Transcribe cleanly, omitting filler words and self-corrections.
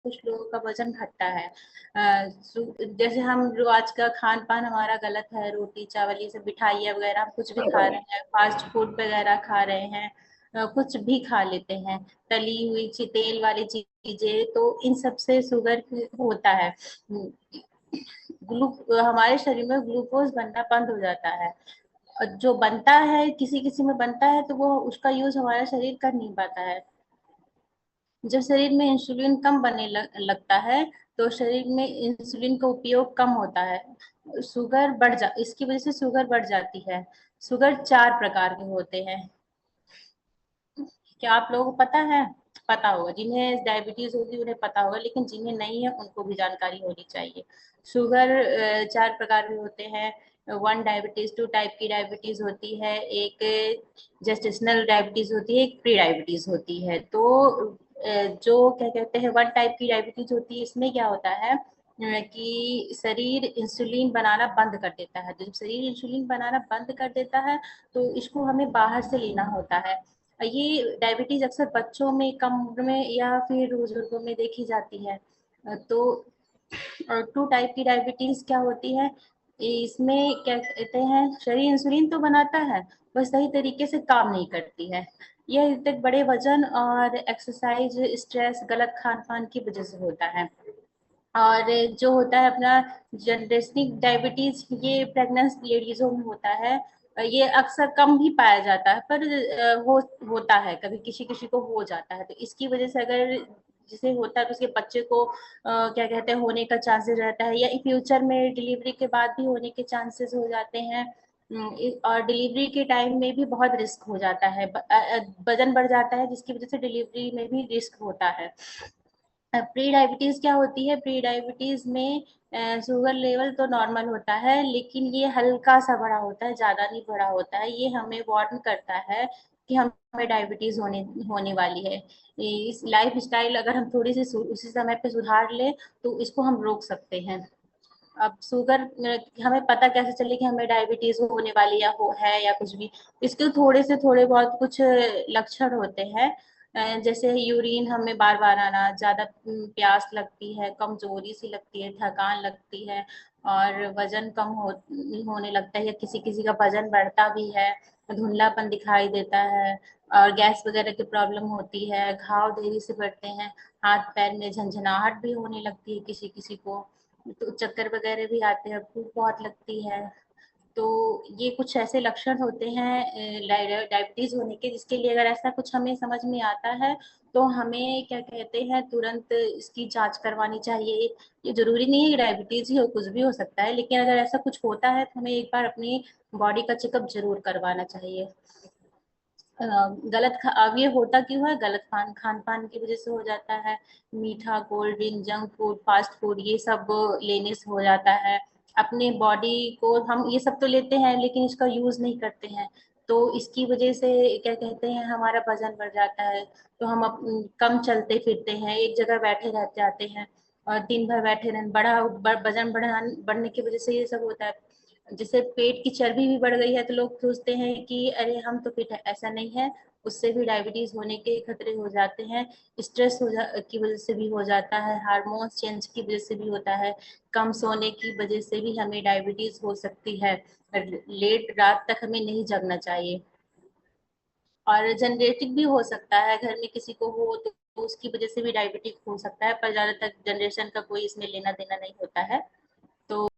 कुछ लोगों का वजन घटता है। जैसे हम जो आज का खान पान हमारा गलत है, रोटी चावल ये सब मिठाइयाँ वगैरह हम कुछ भी खा रहे हैं, फास्ट फूड वगैरह खा रहे हैं, कुछ भी खा लेते हैं, तली हुई तेल वाली चीजें, तो इन सब से शुगर होता है। ग्लू हमारे शरीर में ग्लूकोज बनना बंद हो जाता है, और जो बनता है किसी किसी में बनता है तो वो उसका यूज हमारा शरीर कर नहीं पाता है। जब शरीर में इंसुलिन कम बनने लगता है तो शरीर में इंसुलिन का उपयोग कम होता है, शुगर बढ़ जा इसकी वजह से शुगर बढ़ जाती है। शुगर 4 प्रकार के होते हैं। क्या आप लोगों को पता है? पता होगा, जिन्हें डायबिटीज होगी उन्हें पता होगा, लेकिन जिन्हें नहीं है उनको भी जानकारी होनी चाहिए। शुगर 4 प्रकार के होते हैं। वन डायबिटीज, टू टाइप की डायबिटीज होती है, एक जेस्टेशनल डायबिटीज होती है, एक प्री डायबिटीज होती है। तो जो क्या कहते हैं वन टाइप की डायबिटीज होती है, इसमें क्या होता है कि शरीर इंसुलिन बनाना बंद कर देता है। जब शरीर इंसुलिन बनाना बंद कर देता है तो इसको हमें बाहर से लेना होता है। ये डायबिटीज अक्सर बच्चों में, कम उम्र में या फिर बुजुर्गों में देखी जाती है। तो टू टाइप की डायबिटीज क्या होती है, इसमें क्या कहते हैं शरीर इंसुलिन तो बनाता है पर सही तरीके से काम नहीं करती है। यह तक बड़े वजन और एक्सरसाइज, स्ट्रेस, गलत खान पान की वजह से होता है। और जो होता है अपना जनरेशनिक डायबिटीज, ये प्रेग्नेंट लेडीजों में होता है। ये अक्सर कम ही पाया जाता है, पर होता है, कभी किसी किसी को हो जाता है। तो इसकी वजह से अगर जिसे होता है तो उसके बच्चे को क्या कहते हैं होने का चांसेस रहता है, या फ्यूचर में डिलीवरी के बाद भी होने के चांसेस हो जाते हैं। और डिलीवरी के टाइम में भी बहुत रिस्क हो जाता है, वजन बढ़ जाता है जिसकी वजह से डिलीवरी में भी रिस्क होता है। प्री डायबिटीज क्या होती है, प्री डायबिटीज में शुगर लेवल तो नॉर्मल होता है, लेकिन ये हल्का सा बढ़ा होता है, ज्यादा नहीं बढ़ा होता है। ये हमें वार्न करता है कि हमें डायबिटीज होने होने वाली है। इस लाइफ स्टाइल अगर हम थोड़ी सी उसी समय पे सुधार ले तो इसको हम रोक सकते हैं। अब शुगर हमें पता कैसे चले कि हमें डायबिटीज होने वाली या हो है या कुछ भी। इसके थोड़े से थोड़े बहुत कुछ लक्षण होते हैं। जैसे यूरिन हमें बार बार आना, ज्यादा प्यास लगती है, कमजोरी सी लगती है, थकान लगती है, और वजन कम होने लगता है, या किसी किसी का वजन बढ़ता भी है, धुंधलापन दिखाई देता है, और गैस वगैरह की प्रॉब्लम होती है, घाव देरी से बढ़ते हैं, हाथ पैर में झंझनाहट भी होने लगती है किसी किसी को, तो चक्कर वगैरह भी आते हैं, भूख बहुत लगती है। तो ये कुछ ऐसे लक्षण होते हैं डायबिटीज होने के, जिसके लिए अगर ऐसा कुछ हमें समझ में आता है तो हमें क्या कहते हैं तुरंत इसकी जांच करवानी चाहिए। ये जरूरी नहीं है कि डायबिटीज ही हो, कुछ भी हो सकता है, लेकिन अगर ऐसा कुछ होता है तो हमें एक बार अपनी बॉडी का चेकअप जरूर करवाना चाहिए। अब ये होता क्यों है, गलत खान पान की वजह से हो जाता है। मीठा, cold drink, junk food, fast food ये सब लेने से हो जाता है। अपने बॉडी को हम ये सब तो लेते हैं लेकिन इसका यूज नहीं करते हैं, तो इसकी वजह से क्या कहते हैं हमारा वजन बढ़ जाता है। तो हम कम चलते फिरते हैं, एक जगह बैठे रह जाते हैं, और दिन भर बैठे रहने वजन बढ़ने की वजह से ये सब होता है। जैसे पेट की चर्बी भी बढ़ गई है तो लोग सोचते हैं कि अरे हम तो फिट है, ऐसा नहीं है। उससे भी डायबिटीज होने के खतरे हो जाते हैं। स्ट्रेस की वजह से भी हो जाता है, हार्मोन्स चेंज की वजह से भी होता है, कम सोने की वजह से भी हमें डायबिटीज हो सकती है। लेट रात तक हमें नहीं जगना चाहिए। और जनरेटिक भी हो सकता है, घर में किसी को हो तो उसकी वजह से भी डायबिटिक हो सकता है, पर ज्यादातर जनरेशन का कोई इसमें लेना देना नहीं होता है। तो